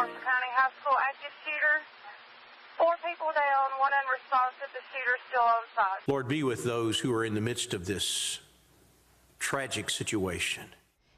Marshall County High School active shooter. 4 people down, 1 unresponsive. The shooter still on site. Lord, be with those who are in the midst of this tragic situation.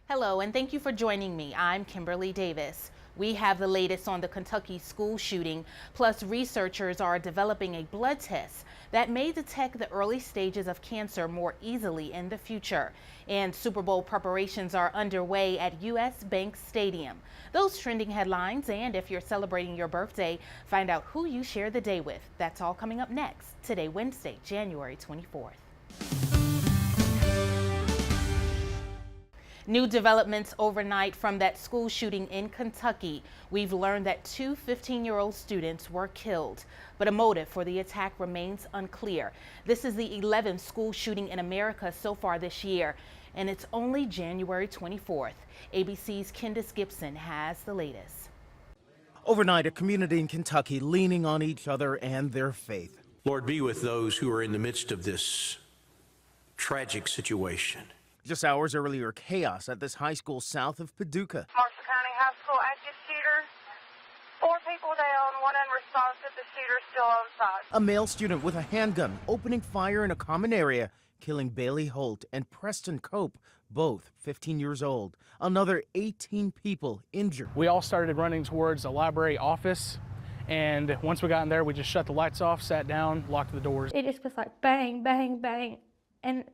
Hello, and thank you for joining me. I'm Kimberly Davis. We have the latest on the Kentucky school shooting, plus researchers are developing a blood test that may detect the early stages of cancer more easily in the future. And Super Bowl preparations are underway at US Bank Stadium. Those trending headlines, and if you're celebrating your birthday, find out who you share the day with. That's all coming up next, today, Wednesday, January 24th. New developments overnight from that school shooting in Kentucky. We've learned that 2 15-year-old students were killed, but a motive for the attack remains unclear. This is the 11th school shooting in America so far this year, and it's only January 24th. ABC's Candace Gibson has the latest. Overnight, a community in Kentucky leaning on each other and their faith. Lord, be with those who are in the midst of this tragic situation. Just hours earlier, chaos at this high school south of Paducah. Marshall County High School active shooter. 4 people down, 1 unresponsive. The shooter still on site. A male student with a handgun opening fire in a common area, killing Bailey Holt and Preston Cope, both 15 years old. Another 18 people injured. We all started running towards a library office, and once we got in there, we just shut the lights off, sat down, locked the doors. It just was like bang, bang, bang, and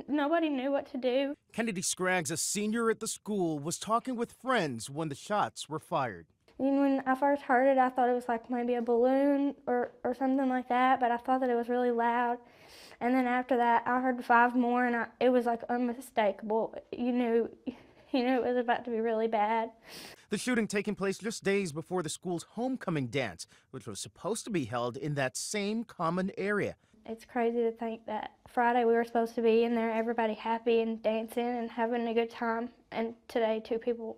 nobody knew what to do. Kennedy Scraggs, a senior at the school, was talking with friends when the shots were fired. When I first heard it, I thought it was like maybe a balloon or something like that, but I thought that it was really loud. And then after that, I heard 5 more, and it was like unmistakable. You knew it was about to be really bad. The shooting taking place just days before the school's homecoming dance, which was supposed to be held in that same common area. It's crazy to think that Friday we were supposed to be in there, everybody happy and dancing and having a good time, and today 2 people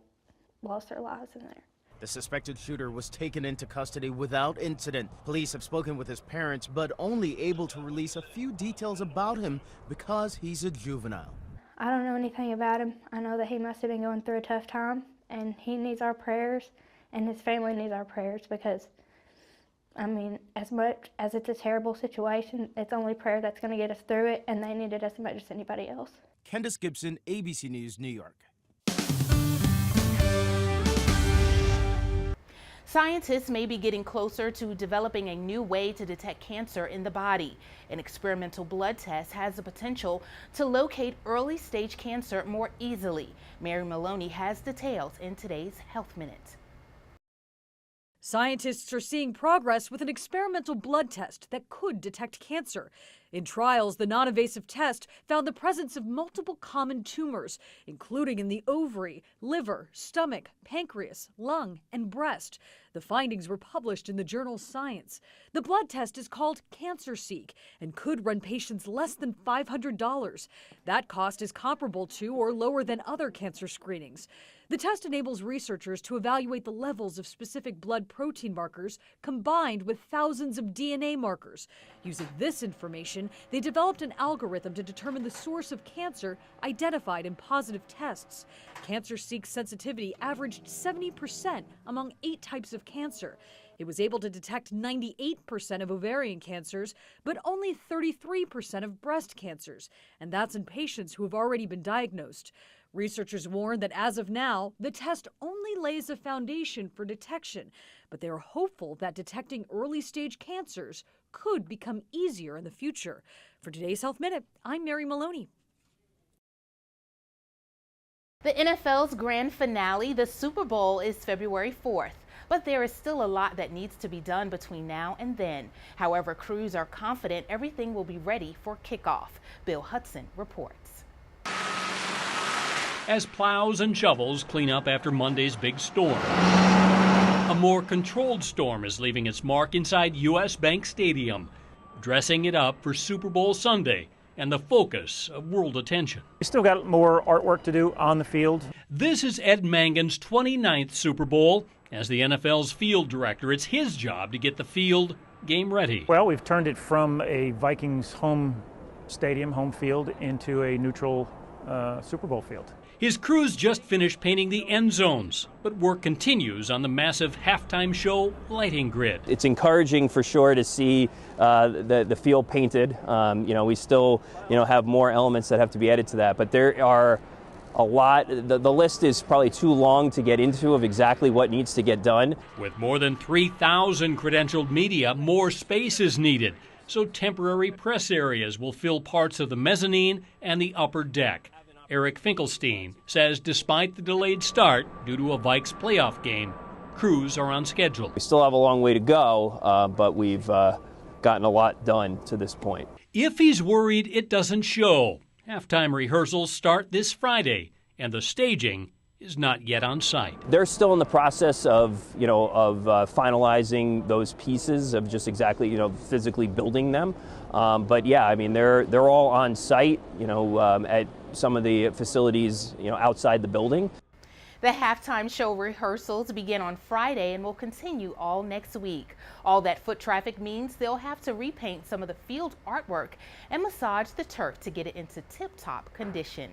lost their lives in there. The suspected shooter was taken into custody without incident. Police have spoken with his parents, but only able to release a few details about him because he's a juvenile. I don't know anything about him. I know that he must have been going through a tough time, and he needs our prayers, and his family needs our prayers because, I mean, as much as it's a terrible situation, it's only prayer that's going to get us through it, and they need it as much as anybody else. Candace Gibson, ABC News, New York. Scientists may be getting closer to developing a new way to detect cancer in the body. An experimental blood test has the potential to locate early stage cancer more easily. Mary Maloney has details in today's Health Minute. Scientists are seeing progress with an experimental blood test that could detect cancer. In trials, the non-invasive test found the presence of multiple common tumors, including in the ovary, liver, stomach, pancreas, lung, and breast. The findings were published in the journal Science. The blood test is called CancerSeek and could run patients less than $500. That cost is comparable to or lower than other cancer screenings. The test enables researchers to evaluate the levels of specific blood protein markers combined with thousands of DNA markers. Using this information, they developed an algorithm to determine the source of cancer identified in positive tests. CancerSeek's sensitivity averaged 70% among 8 types of cancer. It was able to detect 98% of ovarian cancers, but only 33% of breast cancers, and that's in patients who have already been diagnosed. Researchers warn that as of now, the test only lays a foundation for detection, but they are hopeful that detecting early-stage cancers could become easier in the future. For today's Health Minute, I'm Mary Maloney. The NFL's grand finale, the Super Bowl, is February 4th. But there is still a lot that needs to be done between now and then. However, crews are confident everything will be ready for kickoff. Bill Hudson reports. As plows and shovels clean up after Monday's big storm, a more controlled storm is leaving its mark inside US Bank Stadium, dressing it up for Super Bowl Sunday and the focus of world attention. We still got more artwork to do on the field. This is Ed Mangan's 29th Super Bowl. As the NFL's field director, it's his job to get the field game ready. Well, we've turned it from a Vikings home stadium, home field, into a neutral Super Bowl field. His crews just finished painting the end zones, but work continues on the massive halftime show lighting grid. It's encouraging for sure to see the field painted. We still, have more elements that have to be added to that, but there are a lot. The list is probably too long to get into of exactly what needs to get done. With more than 3,000 credentialed media, more space is needed, so temporary press areas will fill parts of the mezzanine and the upper deck. Eric Finkelstein says despite the delayed start due to a Vikes playoff game, crews are on schedule. We still have a long way to go, but we've gotten a lot done to this point. If he's worried it doesn't show, halftime rehearsals start this Friday, and the staging is not yet on site. They're still in the process of finalizing those pieces of just exactly, physically building them. But yeah, I mean, they're all on site, at some of the facilities, outside the building. The halftime show rehearsals begin on Friday and will continue all next week. All that foot traffic means they'll have to repaint some of the field artwork and massage the turf to get it into tip-top condition.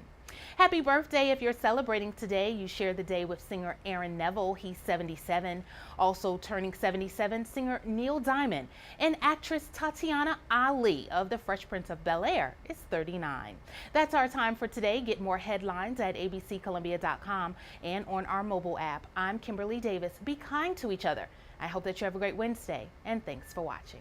Happy birthday if you're celebrating today. You share the day with singer Aaron Neville. He's 77. Also turning 77, singer Neil Diamond. And actress Tatiana Ali of The Fresh Prince of Bel-Air is 39. That's our time for today. Get more headlines at abccolumbia.com and on our mobile app. I'm Kimberly Davis. Be kind to each other. I hope that you have a great Wednesday, and thanks for watching.